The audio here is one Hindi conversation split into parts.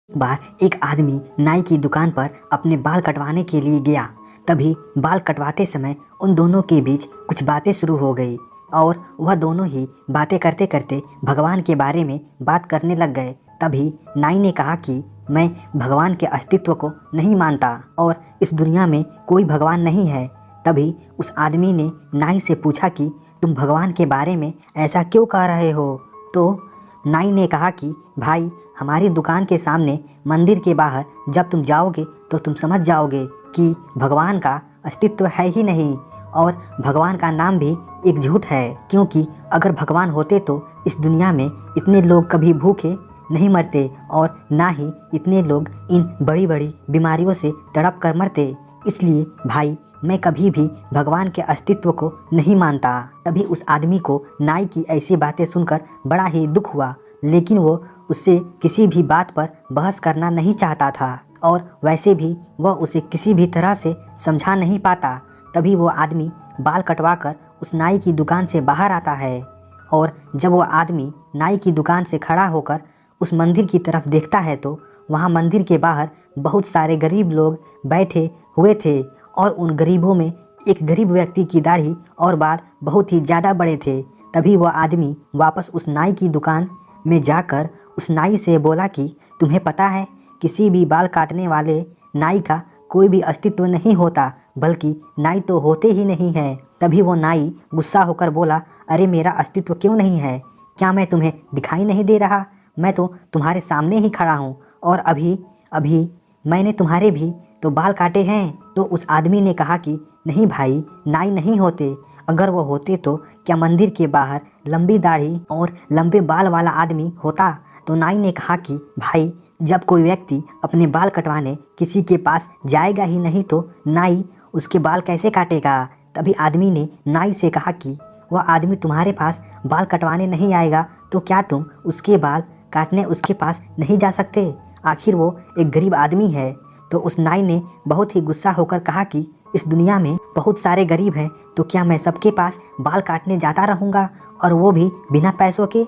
एक बार एक आदमी नाई की दुकान पर अपने बाल कटवाने के लिए गया। तभी बाल कटवाते समय उन दोनों के बीच कुछ बातें शुरू हो गई और वह दोनों ही बातें करते करते भगवान के बारे में बात करने लग गए। तभी नाई ने कहा कि मैं भगवान के अस्तित्व को नहीं मानता और इस दुनिया में कोई भगवान नहीं है। तभी उस आदमी ने नाई से पूछा कि तुम भगवान के बारे में ऐसा क्यों कह रहे हो। तो नाई ने कहा कि भाई, हमारी दुकान के सामने मंदिर के बाहर जब तुम जाओगे तो तुम समझ जाओगे कि भगवान का अस्तित्व है ही नहीं और भगवान का नाम भी एक झूठ है, क्योंकि अगर भगवान होते तो इस दुनिया में इतने लोग कभी भूखे नहीं मरते और ना ही इतने लोग इन बड़ी बड़ी बीमारियों से तड़प कर मरते। इसलिए भाई, मैं कभी भी भगवान के अस्तित्व को नहीं मानता। तभी उस आदमी को नाई की ऐसी बातें सुनकर बड़ा ही दुख हुआ, लेकिन वो उससे किसी भी बात पर बहस करना नहीं चाहता था और वैसे भी वह उसे किसी भी तरह से समझा नहीं पाता। तभी वो आदमी बाल कटवाकर उस नाई की दुकान से बाहर आता है और जब वो आदमी नाई की दुकान से खड़ा होकर उस मंदिर की तरफ देखता है तो वहाँ मंदिर के बाहर बहुत सारे गरीब लोग बैठे हुए थे और उन गरीबों में एक गरीब व्यक्ति की दाढ़ी और बाल बहुत ही ज़्यादा बड़े थे। तभी वह आदमी वापस उस नाई की दुकान में जाकर उस नाई से बोला कि तुम्हें पता है, किसी भी बाल काटने वाले नाई का कोई भी अस्तित्व नहीं होता, बल्कि नाई तो होते ही नहीं हैं। तभी वो नाई गुस्सा होकर बोला, अरे मेरा अस्तित्व क्यों नहीं है? क्या मैं तुम्हें दिखाई नहीं दे रहा? मैं तो तुम्हारे सामने ही खड़ा हूँ और अभी अभी मैंने तुम्हारे भी तो बाल काटे हैं। तो उस आदमी ने कहा कि नहीं भाई, नाई नहीं होते। अगर वो होते तो क्या मंदिर के बाहर लंबी दाढ़ी और लंबे बाल वाला आदमी होता? तो नाई ने कहा कि भाई, जब कोई व्यक्ति अपने बाल कटवाने किसी के पास जाएगा ही नहीं तो नाई उसके बाल कैसे काटेगा? तभी आदमी ने नाई से कहा कि वह आदमी तुम्हारे पास बाल कटवाने नहीं आएगा तो क्या तुम उसके बाल काटने उसके पास नहीं जा सकते? आखिर वो एक गरीब आदमी है। तो उस नाई ने बहुत ही गुस्सा होकर कहा कि इस दुनिया में बहुत सारे गरीब हैं, तो क्या मैं सबके पास बाल काटने जाता रहूँगा, और वो भी बिना पैसों के?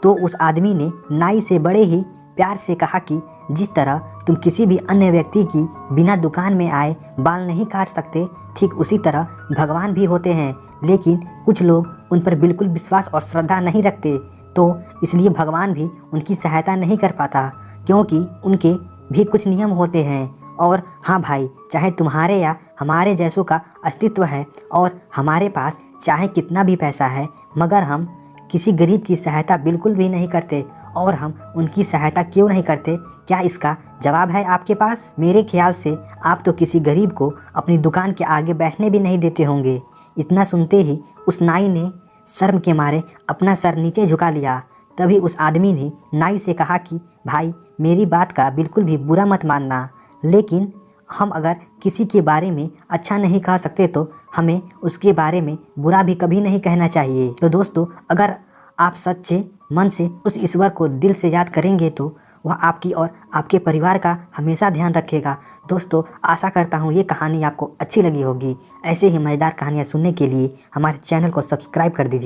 तो उस आदमी ने नाई से बड़े ही प्यार से कहा कि जिस तरह तुम किसी भी अन्य व्यक्ति की बिना दुकान में आए बाल नहीं काट सकते, ठीक उसी तरह भगवान भी होते हैं, लेकिन कुछ लोग उन पर बिल्कुल विश्वास और श्रद्धा नहीं रखते, तो इसलिए भगवान भी उनकी सहायता नहीं कर पाता, क्योंकि उनके भी कुछ नियम होते हैं। और हाँ भाई, चाहे तुम्हारे या हमारे जैसों का अस्तित्व है और हमारे पास चाहे कितना भी पैसा है, मगर हम किसी गरीब की सहायता बिल्कुल भी नहीं करते। और हम उनकी सहायता क्यों नहीं करते? क्या इसका जवाब है आपके पास? मेरे ख्याल से आप तो किसी गरीब को अपनी दुकान के आगे बैठने भी नहीं देते होंगे। इतना सुनते ही उस नाई ने शर्म के मारे अपना सर नीचे झुका लिया। तभी उस आदमी ने नाई से कहा कि भाई, मेरी बात का बिल्कुल भी बुरा मत मानना, लेकिन हम अगर किसी के बारे में अच्छा नहीं कह सकते तो हमें उसके बारे में बुरा भी कभी नहीं कहना चाहिए। तो दोस्तों, अगर आप सच्चे मन से उस ईश्वर को दिल से याद करेंगे तो वह आपकी और आपके परिवार का हमेशा ध्यान रखेगा। दोस्तों, आशा करता हूँ ये कहानी आपको अच्छी लगी होगी। ऐसे ही मज़ेदार कहानियाँ सुनने के लिए हमारे चैनल को सब्सक्राइब कर दीजिए।